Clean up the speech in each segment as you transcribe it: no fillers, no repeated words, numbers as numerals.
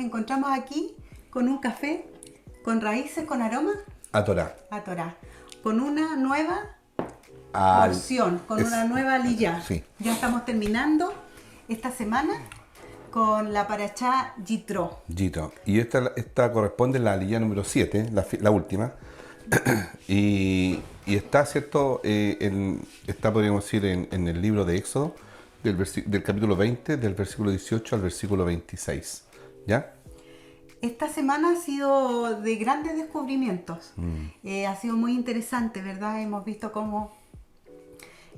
encontramos aquí con un café con raíces, con aroma A Torá. a Torá, con una nueva Al- porción, con es- una nueva aliyá. Sí. Ya estamos terminando esta semana con la parachá Yitro. Gito. Y esta corresponde a la aliyá número 7, la última. y está, ¿cierto? Está, podríamos decir, en el libro de Éxodo, del capítulo 20, del versículo 18 al versículo 26. ¿Ya? Esta semana ha sido de grandes descubrimientos. Ha sido muy interesante, ¿verdad? Hemos visto cómo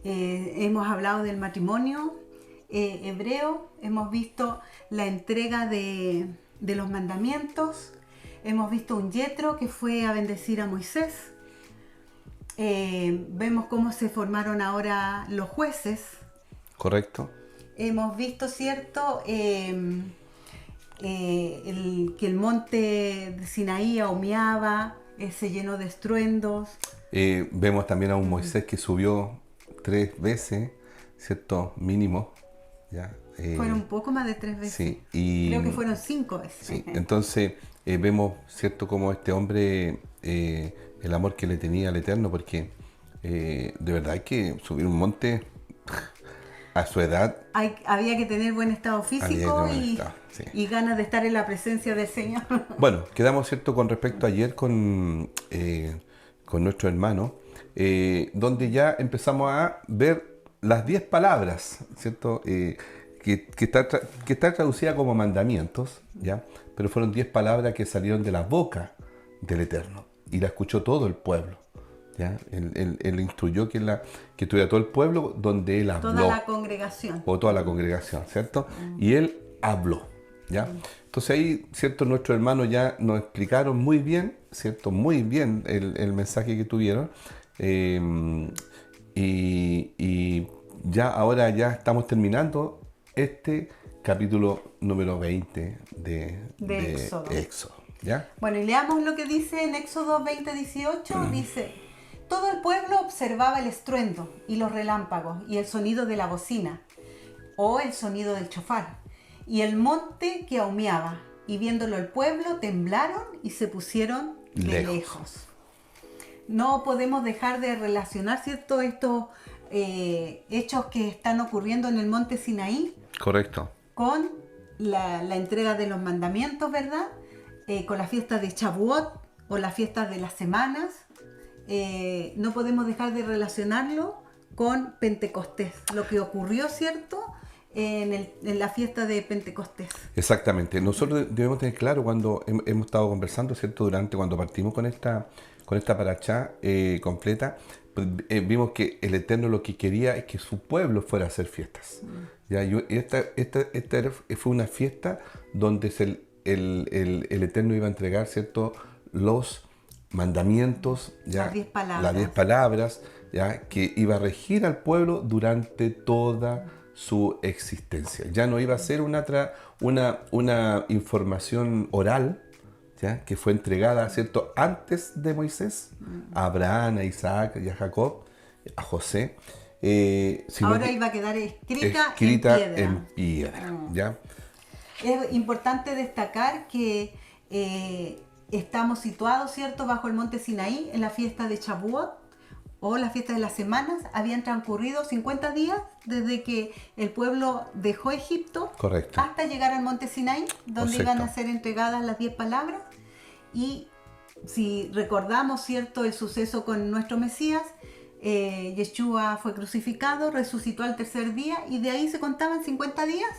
hemos hablado del matrimonio hebreo, hemos visto la entrega de los mandamientos, hemos visto un Yetro que fue a bendecir a Moisés. Vemos cómo se formaron ahora los jueces. ¿Correcto? Hemos visto, ¿cierto? Que el monte de Sinaí humeaba, se llenó de estruendos. Vemos también a un Moisés que subió 3 veces, ¿cierto? Mínimo. ¿Ya? Fueron un poco más de 3 veces. Sí, y Creo que fueron 5 veces. sí, entonces vemos, ¿cierto?, como este hombre, el amor que le tenía al Eterno, porque de verdad hay que subir un monte a su edad. Había que tener buen estado físico Había que tener buen estado, sí. y ganas de estar en la presencia del Señor. Bueno, quedamos, ¿cierto?, con respecto a ayer con nuestro hermano, donde ya empezamos a ver las 10 palabras, ¿cierto?, que está traducida como mandamientos, ¿ya? Pero fueron 10 palabras que salieron de la boca del Eterno y la escuchó todo el pueblo, ¿ya? Él instruyó que tuviera todo el pueblo donde él habló. Toda la congregación. O toda la congregación, ¿cierto? Y él habló, ¿ya? Entonces ahí, ¿cierto? Nuestros hermanos ya nos explicaron muy bien, ¿cierto? Muy bien el mensaje que tuvieron. Y ya ahora ya estamos terminando este capítulo número 20 de Éxodo, ¿ya? Bueno, y leamos lo que dice en Éxodo 20:18. Dice: todo el pueblo observaba el estruendo y los relámpagos y el sonido de la bocina o el sonido del chofar y el monte que humeaba, y viéndolo el pueblo temblaron y se pusieron de lejos. No podemos dejar de relacionar, ¿cierto?, estos hechos que están ocurriendo en el monte Sinaí. Correcto. Con la entrega de los mandamientos, ¿verdad? Con las fiestas de Shavuot o las fiestas de las semanas. No podemos dejar de relacionarlo con Pentecostés, lo que ocurrió, ¿cierto?, en la fiesta de Pentecostés. Exactamente. Nosotros debemos tener claro cuando hemos estado conversando, ¿cierto?, cuando partimos con esta parachá completa, pues, vimos que el Eterno lo que quería es que su pueblo fuera a hacer fiestas. ¿Ya? Esta fue una fiesta donde el Eterno iba a entregar, ¿cierto?, los mandamientos, ¿ya? Las 10 palabras, ¿ya?, que iba a regir al pueblo durante toda su existencia. Ya no iba a ser una información oral, ¿ya?, que fue entregada, ¿cierto?, antes de Moisés, a Abraham, a Isaac y a Jacob, a José. Ahora iba a quedar escrita en piedra. ¿Ya? Es importante destacar que estamos situados, ¿cierto?, bajo el monte Sinaí en la fiesta de Shavuot o la fiesta de las semanas. Habían transcurrido 50 días desde que el pueblo dejó Egipto. Correcto. Hasta llegar al monte Sinaí, donde Correcto. iban a ser entregadas las 10 palabras. Y si recordamos, ¿cierto?, el suceso con nuestro Mesías, Yeshua fue crucificado, resucitó al tercer día, y de ahí se contaban 50 días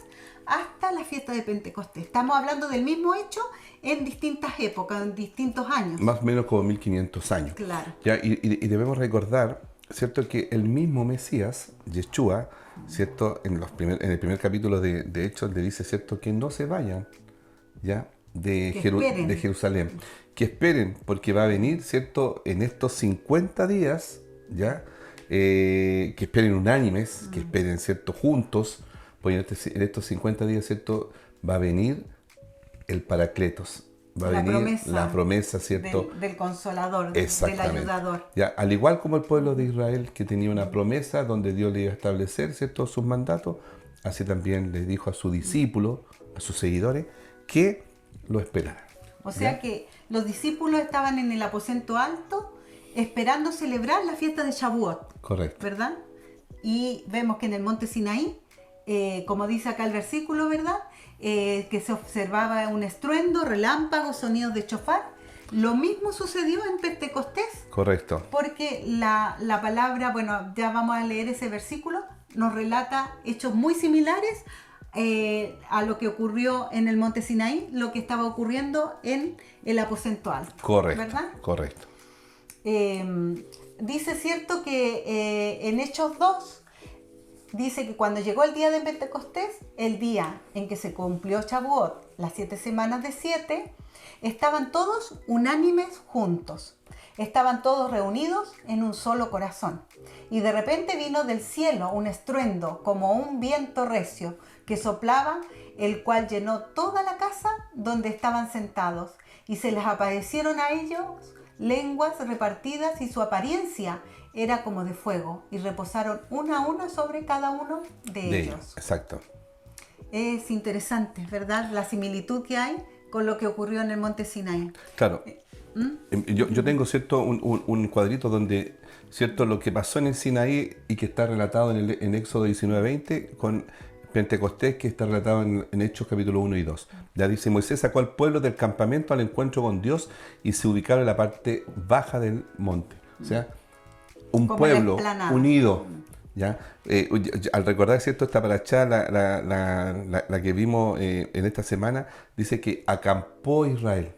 hasta la fiesta de Pentecostés. Estamos hablando del mismo hecho en distintas épocas, en distintos años. Más o menos como 1500 años. Claro. ¿Ya? Y debemos recordar, ¿cierto?, que el mismo Mesías, Yeshua, ¿cierto?, en el primer capítulo de Hechos le dice, ¿cierto?, que no se vayan, ¿ya?, de Jerusalén. Que esperen, porque va a venir, ¿cierto?, en estos 50 días, ¿ya? Que esperen unánimes, que esperen, ¿cierto?, juntos, porque en estos 50 días, ¿cierto?, va a venir el Paracletos, va a venir la promesa, ¿cierto?, del Consolador, del Ayudador. Ya, al igual como el pueblo de Israel, que tenía una promesa donde Dios le iba a establecer, ¿cierto?, sus mandatos, así también le dijo a sus discípulos, a sus seguidores, que lo esperara. O sea ¿Ya? que los discípulos estaban en el aposento alto esperando celebrar la fiesta de Shavuot, Correcto. ¿verdad? Y vemos que en el monte Sinaí, como dice acá el versículo, ¿verdad? Que se observaba un estruendo, relámpagos, sonidos de chofar. Lo mismo sucedió en Pentecostés, Correcto. porque la palabra, bueno, ya vamos a leer ese versículo, nos relata hechos muy similares a lo que ocurrió en el monte Sinaí, lo que estaba ocurriendo en el aposento alto. Correcto. ¿Verdad? Correcto. Dice cierto que en Hechos 2 dice que cuando llegó el día de Pentecostés, el día en que se cumplió Shavuot, las 7 semanas de 7, estaban todos unánimes juntos. Estaban todos reunidos en un solo corazón. Y de repente vino del cielo un estruendo como un viento recio que soplaba, el cual llenó toda la casa donde estaban sentados. Y se les aparecieron a ellos lenguas repartidas y su apariencia era como de fuego y reposaron uno a uno sobre cada uno de ellos. Exacto. Es interesante, ¿verdad? La similitud que hay con lo que ocurrió en el monte Sinaí. Claro. Yo tengo, ¿cierto? Un cuadrito donde, ¿cierto? Lo que pasó en el Sinaí y que está relatado en Éxodo 19:20 con Pentecostés, que está relatado en Hechos capítulo 1 y 2. Ya dice, Moisés sacó al pueblo del campamento al encuentro con Dios y se ubicaron en la parte baja del monte. O sea, un Como pueblo la explanada. unido. ¿Ya? Al recordar, ¿cierto? Esta parachá, la que vimos en esta semana, dice que acampó Israel.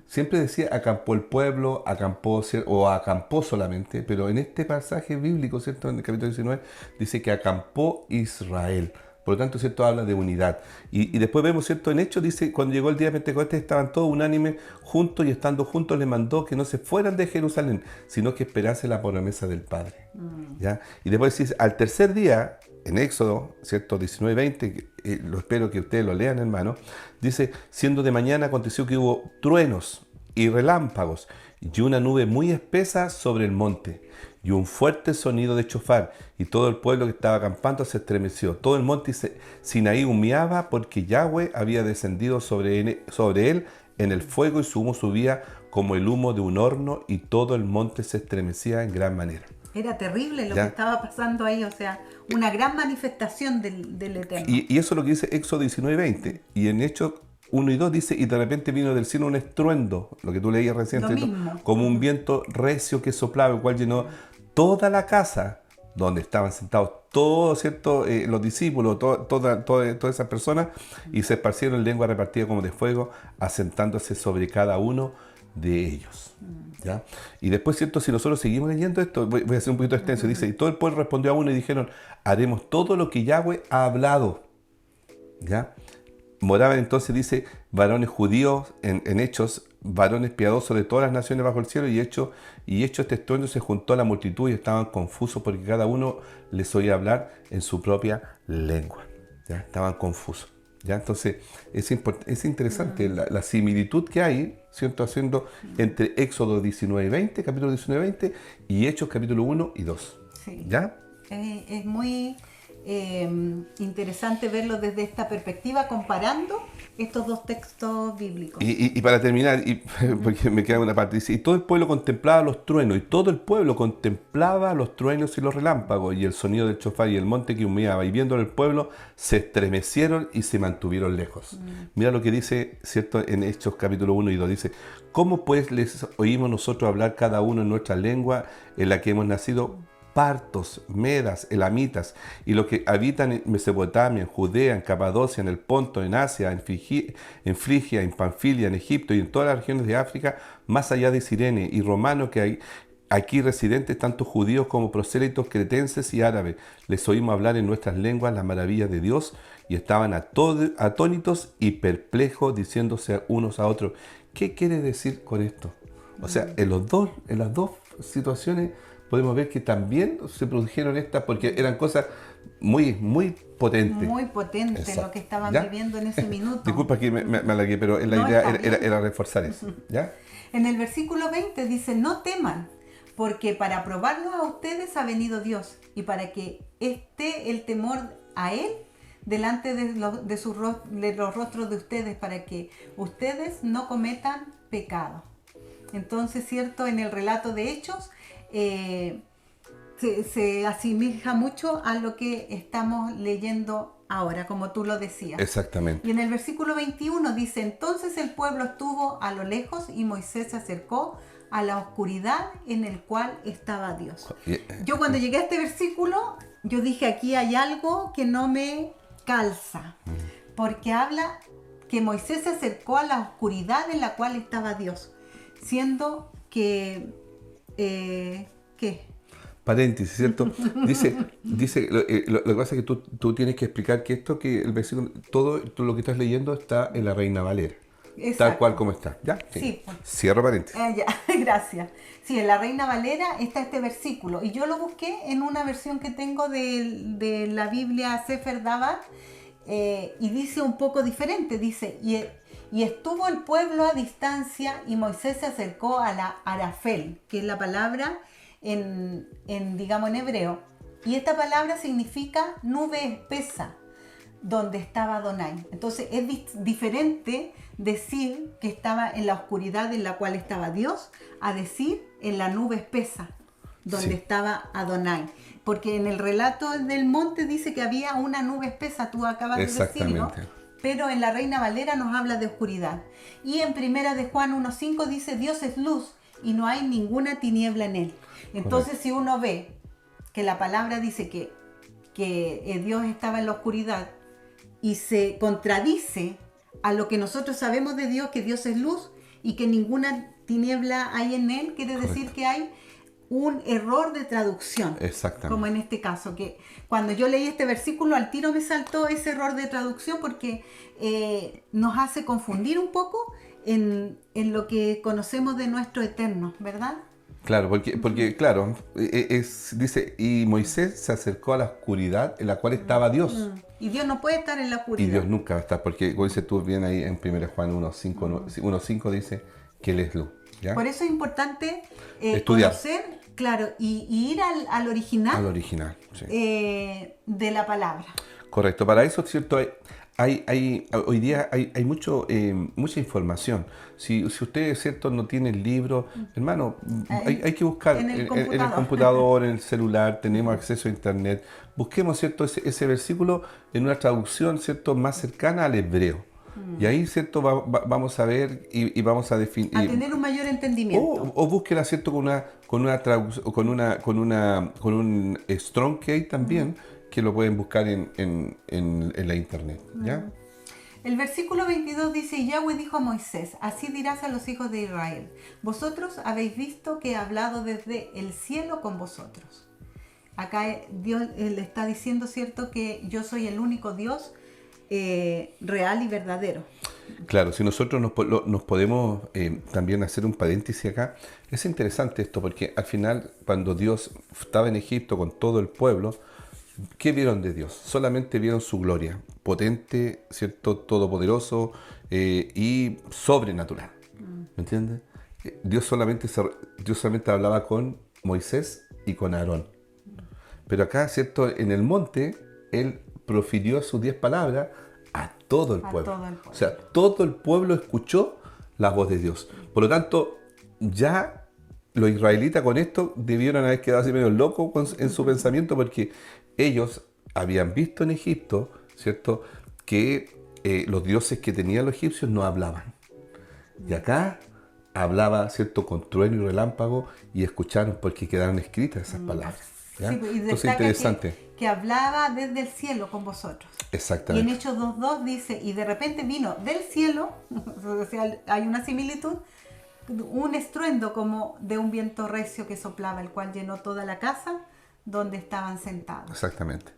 Siempre decía acampó el pueblo, acampó o acampó solamente, pero en este pasaje bíblico, ¿cierto? En el capítulo 19, dice que acampó Israel. Por lo tanto, ¿cierto? Habla de unidad. Y después vemos, ¿cierto? En Hechos dice, cuando llegó el día de Pentecostés estaban todos unánimes juntos y estando juntos les mandó que no se fueran de Jerusalén, sino que esperasen la promesa del Padre. ¿Ya? Y después dice, al tercer día, en Éxodo, ¿cierto? 19:20, lo espero que ustedes lo lean, hermano, dice, siendo de mañana aconteció que hubo truenos y relámpagos y una nube muy espesa sobre el monte y un fuerte sonido de chofar y todo el pueblo que estaba acampando se estremeció. Todo el monte Sinaí humeaba porque Yahweh había descendido sobre él en el fuego y su humo subía como el humo de un horno y todo el monte se estremecía en gran manera. Era terrible lo ¿Ya? que estaba pasando ahí, o sea, una gran manifestación del Eterno. Y eso es lo que dice Éxodo 19:20. Y en Hechos 1 y 2 dice, y de repente vino del cielo un estruendo, lo que tú leías recién, Lo mismo. como un viento recio que soplaba, el cual llenó toda la casa donde estaban sentados todos, ¿cierto? Los discípulos, todas esas personas, y se esparcieron en lengua repartida como de fuego, asentándose sobre cada uno de ellos. ¿Ya? Y después, ¿cierto? Si nosotros seguimos leyendo esto, voy a hacer un poquito extenso, dice, y todo el pueblo respondió a uno y dijeron, haremos todo lo que Yahweh ha hablado. ¿Ya? Moraban entonces, dice, varones judíos en Hechos, varones piadosos de todas las naciones bajo el cielo, y hecho este estruendo se juntó a la multitud y estaban confusos porque cada uno les oía hablar en su propia lengua. ¿Ya? Estaban confusos. ¿Ya? Entonces es interesante la similitud que hay, ¿cierto? Haciendo entre Éxodo 19:20, capítulo 19:20, y Hechos capítulo 1 y 2. Sí. ¿Ya? Es muy interesante verlo desde esta perspectiva, comparando estos dos textos bíblicos. Y para terminar, porque me queda una parte, dice, y todo el pueblo contemplaba los truenos, y todo el pueblo contemplaba los truenos y los relámpagos, y el sonido del chofar y el monte que humeaba, y viéndolo el pueblo, se estremecieron y se mantuvieron lejos. Mira lo que dice, ¿cierto? En Hechos capítulo 1 y 2, dice, ¿cómo pues les oímos nosotros hablar cada uno en nuestra lengua en la que hemos nacido? Partos, medas, elamitas y los que habitan en Mesopotamia, en Judea, en Capadocia, en el Ponto, en Asia, en Frigia, en Panfilia, en Egipto y en todas las regiones de África, más allá de Cirene y romanos que hay aquí residentes, tanto judíos como prosélitos, cretenses y árabes. Les oímos hablar en nuestras lenguas las maravillas de Dios y estaban atónitos y perplejos, diciéndose unos a otros. ¿Qué quiere decir con esto? O sea, en las dos situaciones podemos ver que también se produjeron estas, porque eran cosas muy, muy potentes. Muy potente. Exacto. Lo que estaban ¿Ya? viviendo en ese minuto. Disculpa que me alargué, pero la No, idea está bien. era reforzar eso. ¿Ya? En el versículo 20 dice, no teman, porque para probarlos a ustedes ha venido Dios, y para que esté el temor a Él delante de los rostros de ustedes para que ustedes no cometan pecado. Entonces, cierto, en el relato de Hechos se asemeja mucho a lo que estamos leyendo ahora, como tú lo decías. Exactamente. Y en el versículo 21 dice, entonces el pueblo estuvo a lo lejos y Moisés se acercó a la oscuridad en el cual estaba Dios. Yo cuando llegué a este versículo, yo dije, aquí hay algo que no me calza, porque habla que Moisés se acercó a la oscuridad en la cual estaba Dios, siendo que... ¿qué? Paréntesis, ¿cierto? Dice lo que pasa es que tú tienes que explicar que que el versículo, todo lo que estás leyendo está en la Reina Valera. Exacto. Tal cual como está. ¿Ya? Sí. Pues. Cierro paréntesis. Ya, gracias. Sí, en la Reina Valera está este versículo. Y yo lo busqué en una versión que tengo de la Biblia Sefer Dabar. Y dice un poco diferente. Dice, y estuvo el pueblo a distancia y Moisés se acercó a la Arafel, que es la palabra digamos en hebreo. Y esta palabra significa nube espesa, donde estaba Adonai. Entonces es diferente decir que estaba en la oscuridad en la cual estaba Dios, a decir en la nube espesa, donde estaba Adonai. Porque en el relato del monte dice que había una nube espesa, tú acabas de decirlo. Pero en la Reina Valera nos habla de oscuridad. Y en primera de Juan 1.5 dice, Dios es luz y no hay ninguna tiniebla en él. Entonces, si uno ve que la palabra dice que Dios estaba en la oscuridad y se contradice a lo que nosotros sabemos de Dios, que Dios es luz y que ninguna tiniebla hay en él, quiere decir que hay un error de traducción. Exactamente. Como en este caso, que cuando yo leí este versículo al tiro me saltó ese error de traducción porque nos hace confundir un poco en lo que conocemos de nuestro eterno, ¿verdad? Claro, porque claro, dice, y Moisés se acercó a la oscuridad en la cual estaba Dios. Y Dios no puede estar en la oscuridad. Y Dios nunca va a estar, porque como dices tú bien ahí en 1 Juan 1.5 dice que Él es luz. ¿ya? Por eso es importante estudiar. Conocer, claro, y ir al original. Al original, sí. De la palabra. Correcto, para eso, ¿cierto? Hoy día hay mucha información. Si usted, ¿cierto?, no tiene el libro, hermano, hay que buscar en el computador, en el celular, tenemos acceso a internet. Busquemos, ¿cierto?, ese versículo en una traducción, ¿cierto?, más cercana al hebreo. Y ahí, ¿cierto?, vamos a ver y vamos a definir. A tener un mayor entendimiento. O búsquela, ¿cierto?, con un strong key también, que lo pueden buscar en la internet, ¿ya? El versículo 22 dice, Yahweh dijo a Moisés, así dirás a los hijos de Israel, vosotros habéis visto que he hablado desde el cielo con vosotros. Acá Dios le está diciendo, ¿cierto?, que yo soy el único Dios real y verdadero. Claro, si nosotros nos podemos también hacer un paréntesis acá, es interesante esto, porque al final, cuando Dios estaba en Egipto con todo el pueblo, ¿qué vieron de Dios? Solamente vieron su gloria, potente, ¿cierto?, todopoderoso y sobrenatural. ¿Me entiendes? Dios solamente hablaba con Moisés y con Aarón. Pero acá, ¿cierto?, en el monte, Él profirió sus 10 palabras a todo el pueblo. O sea, todo el pueblo escuchó la voz de Dios. Por lo tanto, ya los israelitas con esto debieron haber quedado así medio locos en su pensamiento, porque ellos habían visto en Egipto, ¿cierto?, que los dioses que tenían los egipcios no hablaban. Y acá hablaba, ¿cierto?, con trueno y relámpago, y escucharon porque quedaron escritas esas palabras. ¿ya? Sí, y entonces interesante. Que hablaba desde el cielo con vosotros. Exactamente. Y en Hechos 2.2 dice, y de repente vino del cielo, o sea, hay una similitud, un estruendo como de un viento recio que soplaba, el cual llenó toda la casa donde estaban sentados. Exactamente.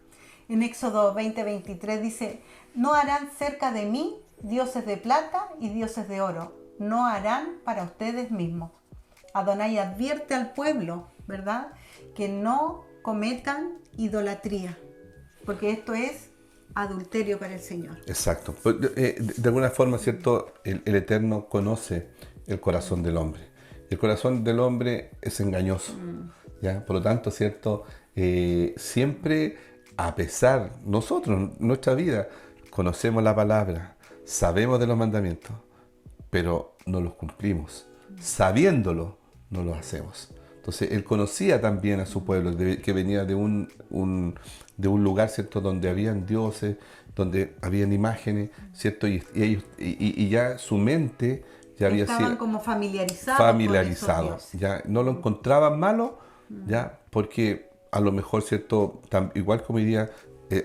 En Éxodo 20:23 dice, no harán cerca de mí dioses de plata y dioses de oro, no harán para ustedes mismos. Adonai advierte al pueblo, ¿verdad?, que no cometan idolatría, porque esto es adulterio para el Señor. Exacto. De alguna forma, ¿cierto?, el Eterno conoce el corazón del hombre. El corazón del hombre es engañoso. ¿ya? Por lo tanto, ¿cierto?, siempre a pesar, nosotros, nuestra vida, conocemos la palabra, sabemos de los mandamientos, pero no los cumplimos. Sabiéndolo, no los hacemos. Entonces, él conocía también a su pueblo, que venía de de un lugar, ¿cierto?, donde habían dioses, donde habían imágenes, ¿cierto? Y ya su mente ya había Estaban sido como familiarizados con esos dioses. ya no lo encontraban malo, ya, porque a lo mejor, ¿cierto?, igual como diría,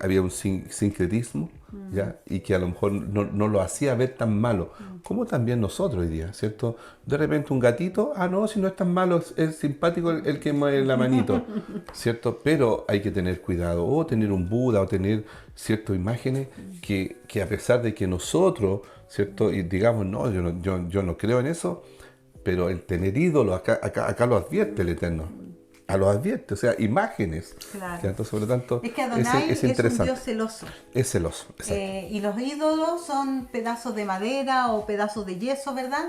había un sincretismo, ¿ya? Y que a lo mejor no lo hacía ver tan malo, como también nosotros hoy día, ¿cierto? De repente un gatito, no, si no es tan malo, es simpático el que mueve la manito, ¿cierto? Pero hay que tener cuidado, o tener un Buda, o tener ciertas imágenes que a pesar de que nosotros, ¿cierto? Y digamos, no, yo no creo en eso, pero el tener ídolos, acá lo advierte el Eterno. A los advierte, o sea, imágenes. Claro. ¿Cierto? Sobre tanto, Es que Adonai es un interesante. Dios celoso. Es celoso, exacto. Y los ídolos son pedazos de madera o pedazos de yeso, ¿verdad?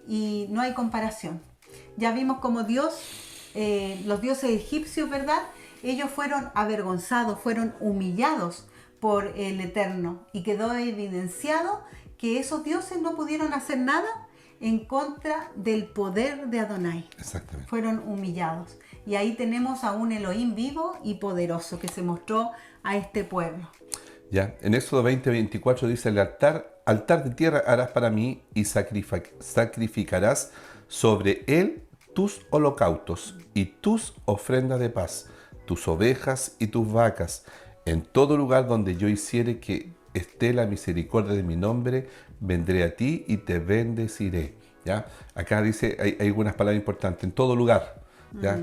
Y no hay comparación. Ya vimos como Dios, los dioses egipcios, ¿verdad? Ellos fueron avergonzados, fueron humillados por el Eterno. Y quedó evidenciado que esos dioses no pudieron hacer nada en contra del poder de Adonai. Exactamente. Fueron humillados. Y ahí tenemos a un Elohim vivo y poderoso que se mostró a este pueblo. Ya, en Éxodo 20:24 dice: el altar de tierra harás para mí y sacrificarás sobre él tus holocaustos y tus ofrendas de paz, tus ovejas y tus vacas. En todo lugar donde yo hiciere que esté la misericordia de mi nombre, vendré a ti y te bendeciré. ¿Ya? Acá dice, hay algunas palabras importantes, en todo lugar. ¿Ya?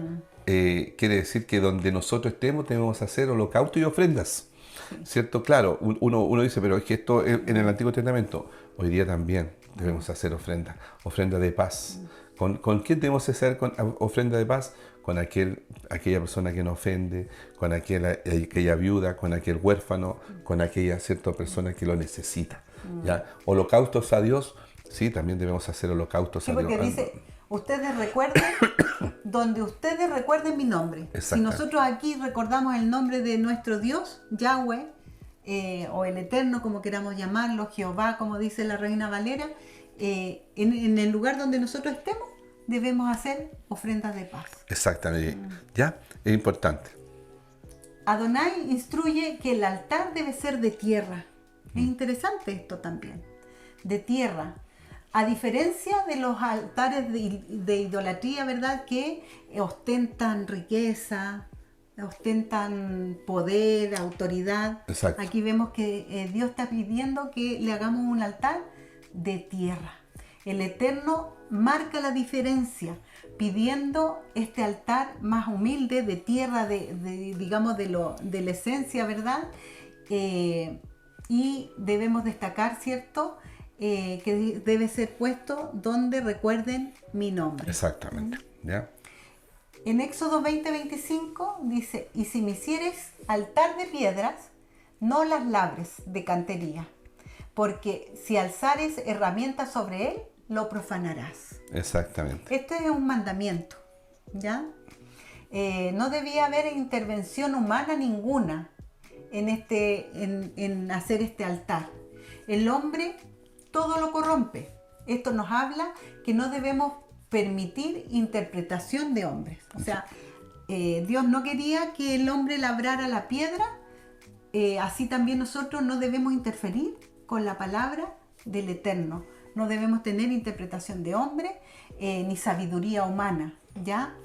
Quiere decir que donde nosotros estemos debemos hacer holocaustos y ofrendas. ¿Cierto? Claro, uno dice, pero es que esto en el Antiguo Testamento, hoy día también debemos hacer ofrendas de paz. ¿Con quién debemos hacer ofrenda de paz? Con aquella persona que nos ofende, con aquella viuda, con aquel huérfano, con aquella cierta persona que lo necesita. ¿Ya? Holocaustos a Dios, sí, también debemos hacer holocaustos a Dios. Porque dice, ustedes recuerden, donde ustedes recuerden mi nombre. Si nosotros aquí recordamos el nombre de nuestro Dios, Yahweh, o el Eterno, como queramos llamarlo, Jehová, como dice la Reina Valera, en el lugar donde nosotros estemos, debemos hacer ofrendas de paz. Exactamente. ¿Ya? Es importante. Adonai instruye que el altar debe ser de tierra. Es interesante esto también. De tierra. A diferencia de los altares de idolatría, ¿verdad? Que ostentan riqueza, ostentan poder, autoridad. Exacto. Aquí vemos que Dios está pidiendo que le hagamos un altar de tierra. El Eterno marca la diferencia, pidiendo este altar más humilde, de tierra, digamos, de la esencia, ¿verdad? Y debemos destacar, ¿cierto?, que debe ser puesto donde recuerden mi nombre. Exactamente. ¿Ya? En Éxodo 20:25 dice, y si me hicieres altar de piedras, no las labres de cantería, porque si alzares herramientas sobre él, lo profanarás. Exactamente. Este es un mandamiento, ¿ya? No debía haber intervención humana ninguna en hacer este altar. El hombre todo lo corrompe. Esto nos habla que no debemos permitir interpretación de hombres. O sea, Dios no quería que el hombre labrara la piedra, así también nosotros no debemos interferir con la palabra del Eterno. No debemos tener interpretación de hombre ni sabiduría humana, ¿ya?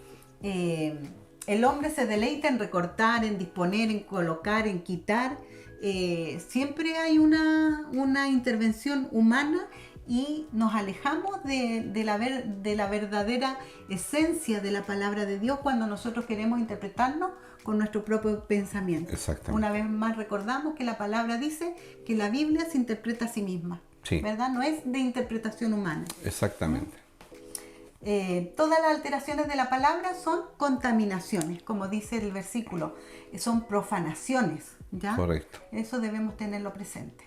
El hombre se deleita en recortar, en disponer, en colocar, en quitar. Siempre hay una intervención humana y nos alejamos de la verdadera esencia de la palabra de Dios cuando nosotros queremos interpretarnos con nuestro propio pensamiento. Exactamente. Una vez más recordamos que la palabra dice que la Biblia se interpreta a sí misma, sí, ¿verdad? No es de interpretación humana. Exactamente. Todas las alteraciones de la palabra son contaminaciones, como dice el versículo, son profanaciones, ¿ya? Correcto. Eso debemos tenerlo presente.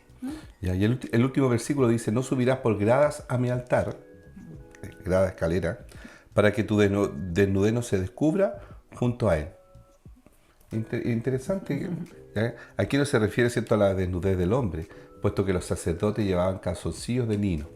Ya, y el último versículo dice, no subirás por gradas a mi altar, grada escalera, para que tu desnudez no se descubra junto a él. Interesante. ¿Ya? Aquí no se refiere, ¿cierto?, a la desnudez del hombre, puesto que los sacerdotes llevaban calzoncillos de lino.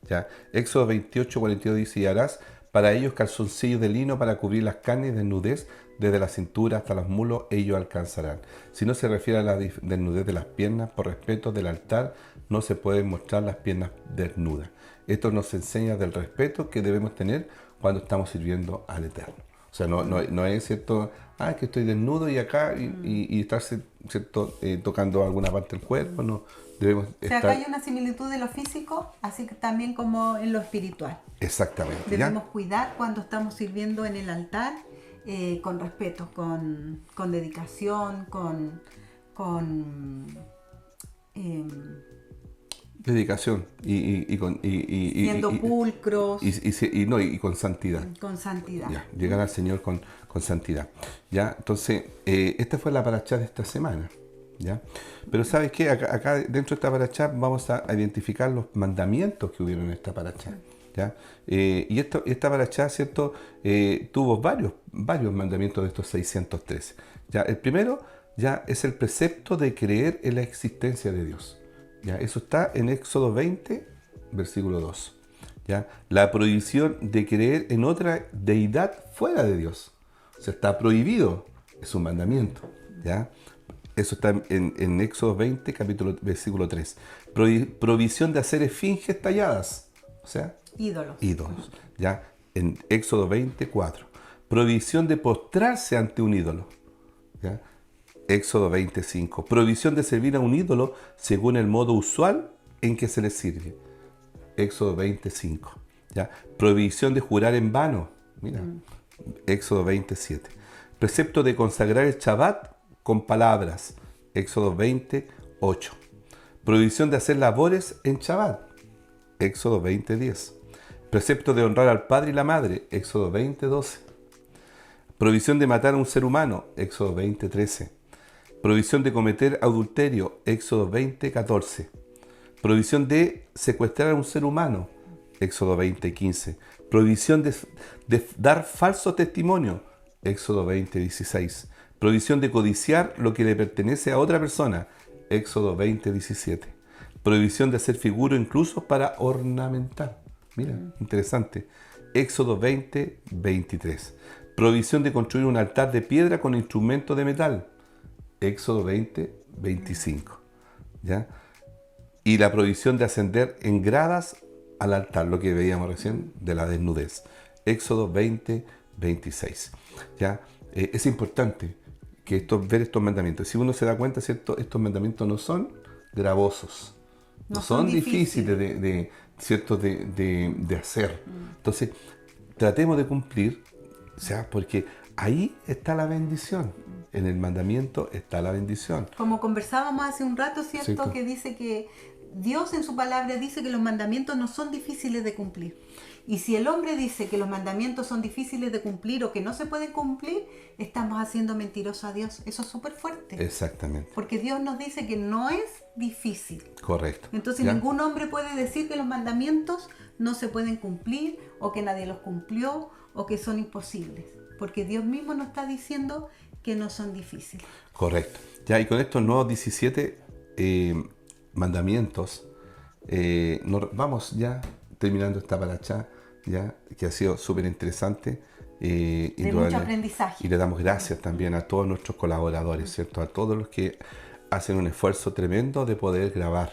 ¿Ya? Éxodo 28, 42 dice: y harás para ellos calzoncillos de lino para cubrir las carnes y desnudez desde la cintura hasta los mulos ellos alcanzarán. Si no se refiere a la desnudez de las piernas, por respeto del altar no se pueden mostrar las piernas desnudas. Esto nos enseña del respeto que debemos tener cuando estamos sirviendo al Eterno. O sea, no es cierto, que estoy desnudo y acá y estarse, ¿cierto?, tocando alguna parte del cuerpo. No, debemos O sea, acá hay una similitud de lo físico, así que también como en lo espiritual. Exactamente. Debemos cuidar cuando estamos sirviendo en el altar, con respeto, con dedicación, con dedicación siendo pulcros, y con santidad. con santidad. Ya, llegar al Señor con santidad. ¿Ya? Entonces, esta fue la parachá de esta semana. ¿Ya? Pero ¿sabes qué? Acá dentro de esta parachá vamos a identificar los mandamientos que hubieron en esta parachá. ¿Ya? Y esta parachá, ¿cierto?, tuvo varios mandamientos de estos 613. ¿Ya? El primero ya es el precepto de creer en la existencia de Dios. ¿Ya? Eso está en Éxodo 20, versículo 2. ¿Ya? La prohibición de creer en otra deidad fuera de Dios. O sea, está prohibido, es un mandamiento. ¿Ya? Eso está en Éxodo 20, versículo 3. Prohibición de hacer esfinges talladas. O sea, ídolos. ¿Ya? En Éxodo 24. Prohibición de postrarse ante un ídolo. ¿Ya? Éxodo 25. Prohibición de servir a un ídolo según el modo usual en que se le sirve. Éxodo 25. ¿Ya? Prohibición de jurar en vano. Mira, Éxodo 27. Precepto de consagrar el Shabbat con palabras. Éxodo 28. Prohibición de hacer labores en Shabbat. Éxodo 20:10. Precepto de honrar al padre y la madre. Éxodo 20:12. Prohibición de matar a un ser humano. Éxodo 20:13. Prohibición de cometer adulterio. Éxodo 20:14. Prohibición de secuestrar a un ser humano. Éxodo 20:15. Prohibición de dar falso testimonio. Éxodo 20:16. Prohibición de codiciar lo que le pertenece a otra persona. Éxodo 20:17. Prohibición de hacer figuras incluso para ornamentar. Mira, interesante. Éxodo 20:23. Prohibición de construir un altar de piedra con instrumentos de metal. Éxodo 20:25. ¿Ya? Y la prohibición de ascender en gradas al altar, lo que veíamos recién de la desnudez. Éxodo 20:26. ¿Ya? Es importante que ver estos mandamientos. Si uno se da cuenta, ¿cierto?, estos mandamientos no son gravosos, no son difíciles ¿cierto?, de hacer. Entonces, tratemos de cumplir, o sea, porque ahí está la bendición. En el mandamiento está la bendición. Como conversábamos hace un rato, ¿cierto? Que dice que Dios en su palabra dice que los mandamientos no son difíciles de cumplir. Y si el hombre dice que los mandamientos son difíciles de cumplir o que no se pueden cumplir, estamos haciendo mentiroso a Dios. Eso es súper fuerte. Exactamente. Porque Dios nos dice que no es difícil. Correcto. Entonces ningún hombre puede decir que los mandamientos no se pueden cumplir o que nadie los cumplió o que son imposibles. Porque Dios mismo nos está diciendo que no son difíciles. Correcto. Ya, y con estos nuevos 17 mandamientos, vamos ya terminando esta parachá, ya, que ha sido súper interesante. De mucho aprendizaje. Y le damos gracias también a todos nuestros colaboradores, ¿cierto? A todos los que hacen un esfuerzo tremendo de poder grabar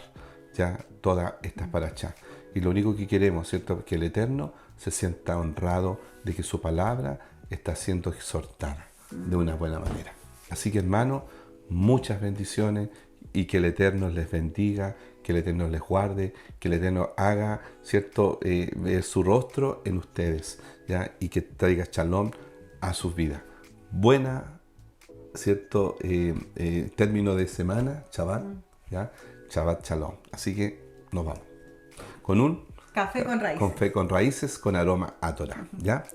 ya todas estas parachás. Y lo único que queremos, ¿cierto?, que el Eterno se sienta honrado de que su palabra está siendo exhortada de una buena manera. Así que, hermanos, muchas bendiciones y que el Eterno les bendiga, que el Eterno les guarde, que el Eterno haga, ¿cierto?, ver su rostro en ustedes, ¿ya? Y que traiga shalom a sus vidas. Buena, ¿cierto?, término de semana, Shabbat, ¿ya? Shabbat Shalom. Así que nos vamos con un café con raíces. Café con raíces con aroma a Torah, ¿ya?